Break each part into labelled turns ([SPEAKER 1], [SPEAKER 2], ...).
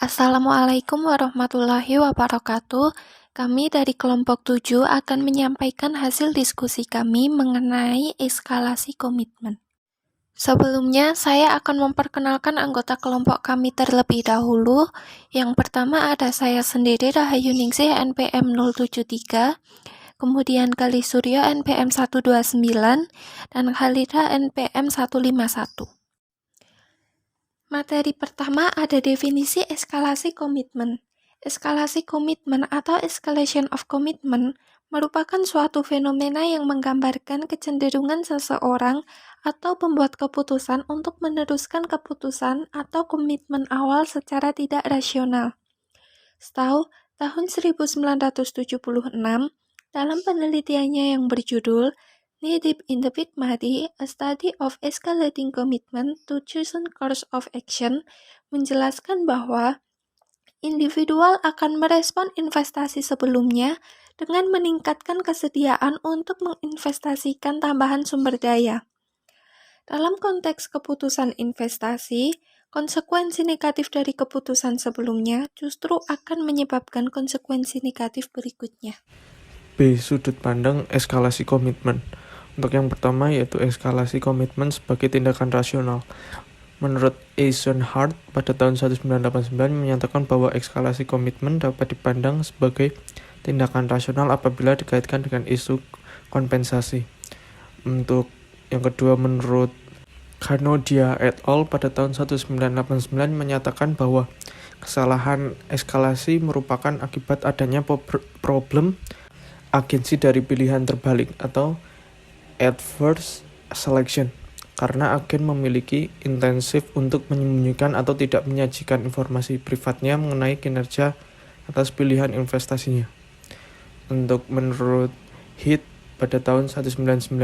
[SPEAKER 1] Assalamualaikum warahmatullahi wabarakatuh. Kami dari kelompok 7 akan menyampaikan hasil diskusi kami mengenai eskalasi komitmen. Sebelumnya, saya akan memperkenalkan anggota kelompok kami terlebih dahulu. Yang pertama ada saya sendiri, Rahayu Ningsih, NPM 073, kemudian Galih Suryo, NPM 129, dan Khalida, NPM 151. Materi pertama ada definisi eskalasi komitmen. Eskalasi komitmen atau escalation of commitment merupakan suatu fenomena yang menggambarkan kecenderungan seseorang atau pembuat keputusan untuk meneruskan keputusan atau komitmen awal secara tidak rasional. Setahu tahun 1976, dalam penelitiannya yang berjudul Deep in the Big Muddy, a study of escalating commitment to chosen course of action, menjelaskan bahwa individual akan merespon investasi sebelumnya dengan meningkatkan kesediaan untuk menginvestasikan tambahan sumber daya. Dalam konteks keputusan investasi, konsekuensi negatif dari keputusan sebelumnya justru akan menyebabkan konsekuensi negatif berikutnya.
[SPEAKER 2] B. Sudut pandang eskalasi komitmen. Untuk yang pertama yaitu eskalasi komitmen sebagai tindakan rasional. Menurut Eisenhardt pada tahun 1989 menyatakan bahwa eskalasi komitmen dapat dipandang sebagai tindakan rasional apabila dikaitkan dengan isu kompensasi. Untuk yang kedua, menurut Kanodia et al. Pada tahun 1989 menyatakan bahwa kesalahan eskalasi merupakan akibat adanya problem agensi dari pilihan terbalik atau adverse selection, karena agen memiliki intensif untuk menyembunyikan atau tidak menyajikan informasi privatnya mengenai kinerja atas pilihan investasinya. Untuk menurut Heath pada tahun 1995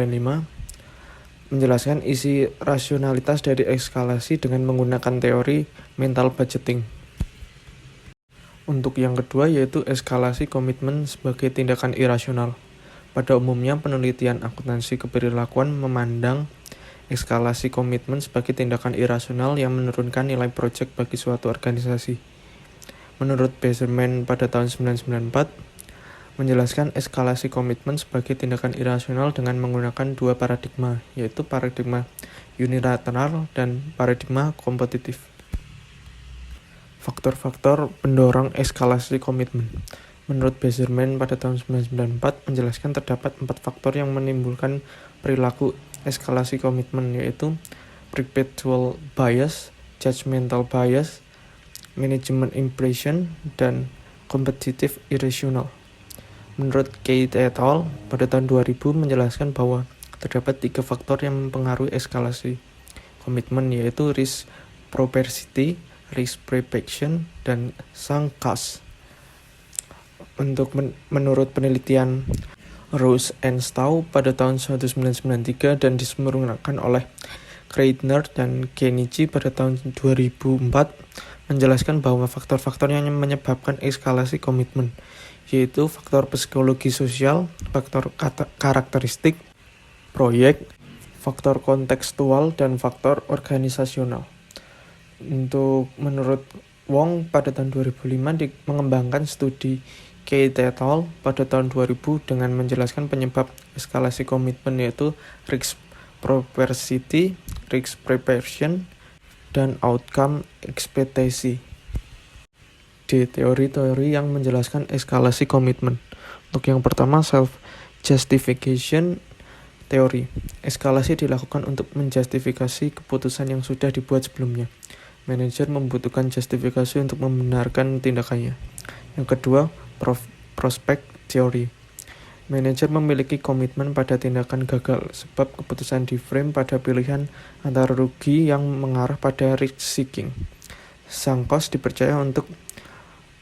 [SPEAKER 2] menjelaskan isi rasionalitas dari eskalasi dengan menggunakan teori mental budgeting. Untuk yang kedua yaitu eskalasi komitmen sebagai tindakan irasional. Pada umumnya penelitian akuntansi keperilakuan memandang eskalasi komitmen sebagai tindakan irasional yang menurunkan nilai proyek bagi suatu organisasi. Menurut Beserman pada tahun 1994 menjelaskan eskalasi komitmen sebagai tindakan irasional dengan menggunakan dua paradigma, yaitu paradigma unilateral dan paradigma kompetitif. Faktor-faktor pendorong eskalasi komitmen. Menurut Beserman pada tahun 1994 menjelaskan terdapat 4 faktor yang menimbulkan perilaku eskalasi komitmen, yaitu perpetual bias, judgmental bias, management impression, dan competitive irrational. Menurut Keith et al. Pada tahun 2000 menjelaskan bahwa terdapat 3 faktor yang mempengaruhi eskalasi komitmen, yaitu risk propensity, risk perception, dan sunk cost. Menurut penelitian Rose and Stowe pada tahun 1993 dan disempurnakan oleh Kreitner dan Kenichi pada tahun 2004 menjelaskan bahwa faktor-faktor yang menyebabkan eskalasi komitmen yaitu faktor psikologi sosial, faktor karakteristik proyek, faktor kontekstual, dan faktor organisasional. Menurut Wong pada tahun 2005 mengembangkan studi Keith et al. Pada tahun 2000 dengan menjelaskan penyebab eskalasi komitmen yaitu risk propensity, risk preparation, dan outcome expectancy. D. Teori-teori yang menjelaskan eskalasi komitmen. Untuk yang pertama, self-justification teori. Eskalasi dilakukan untuk menjustifikasi keputusan yang sudah dibuat sebelumnya. Manajer membutuhkan justifikasi untuk membenarkan tindakannya. Yang kedua, prospect theory. Manajer memiliki komitmen pada tindakan gagal sebab keputusan di-frame pada pilihan antara rugi yang mengarah pada risk seeking. Sunk cost dipercaya untuk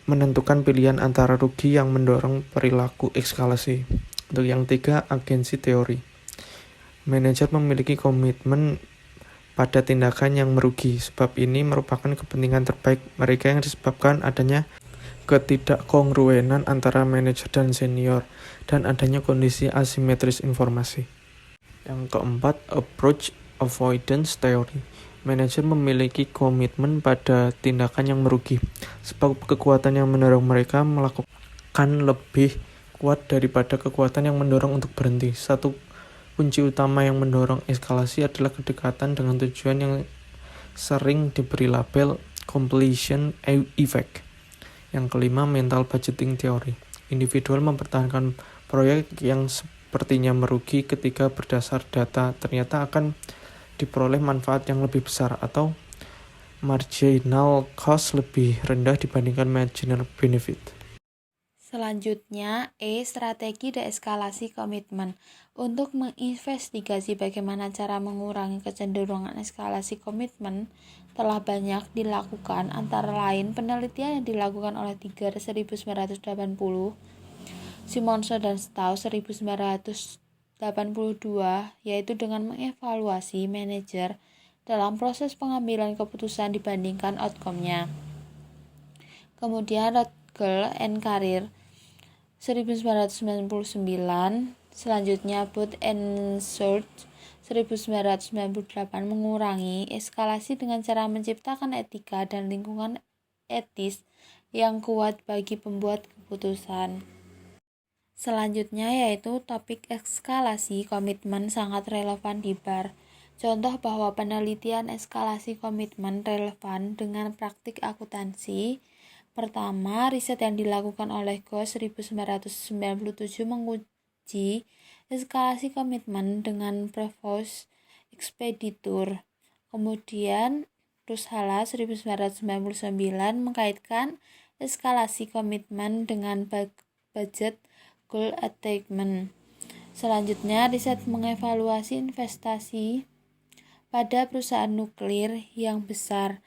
[SPEAKER 2] menentukan pilihan antara rugi yang mendorong perilaku eskalasi. Untuk yang tiga, agensi teori. Manajer memiliki komitmen pada tindakan yang merugi sebab ini merupakan kepentingan terbaik mereka yang disebabkan adanya ketidakkongruenan antara manajer dan senior, dan adanya kondisi asimetris informasi. Yang keempat, approach avoidance theory. Manajer memiliki komitmen pada tindakan yang merugi, sebab kekuatan yang mendorong mereka melakukan lebih kuat daripada kekuatan yang mendorong untuk berhenti. Satu kunci utama yang mendorong eskalasi adalah kedekatan dengan tujuan yang sering diberi label completion effect. Yang kelima, mental budgeting theory. Individual mempertahankan proyek yang sepertinya merugi ketika berdasar data ternyata akan diperoleh manfaat yang lebih besar atau marginal cost lebih rendah dibandingkan marginal benefit.
[SPEAKER 1] Selanjutnya, strategi deeskalasi komitmen. Untuk menginvestigasi bagaimana cara mengurangi kecenderungan eskalasi komitmen, telah banyak dilakukan, antara lain penelitian yang dilakukan oleh Tiger 1980, Simonson dan Stowe 1982, yaitu dengan mengevaluasi manajer dalam proses pengambilan keputusan dibandingkan outcome-nya. Kemudian Rothgel and Career 1999, selanjutnya Booth and Schultz 1998 mengurangi eskalasi dengan cara menciptakan etika dan lingkungan etis yang kuat bagi pembuat keputusan. Selanjutnya yaitu topik eskalasi komitmen sangat relevan di BAR. Contoh bahwa penelitian eskalasi komitmen relevan dengan praktik akuntansi. Pertama, riset yang dilakukan oleh Ghosh 1997 menguji eskalasi komitmen dengan prevost ekspeditur. Kemudian, Rushala 1999 mengkaitkan eskalasi komitmen dengan budget goal attainment. Selanjutnya, riset mengevaluasi investasi pada perusahaan nuklir yang besar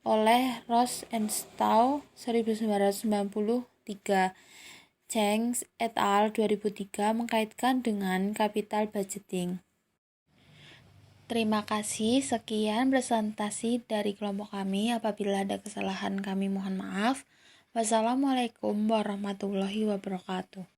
[SPEAKER 1] oleh Ross and Stowe 1993. Cheng et al. 2003 mengkaitkan dengan capital budgeting. Terima kasih, sekian presentasi dari kelompok kami. Apabila ada kesalahan kami mohon maaf. Wassalamualaikum warahmatullahi wabarakatuh.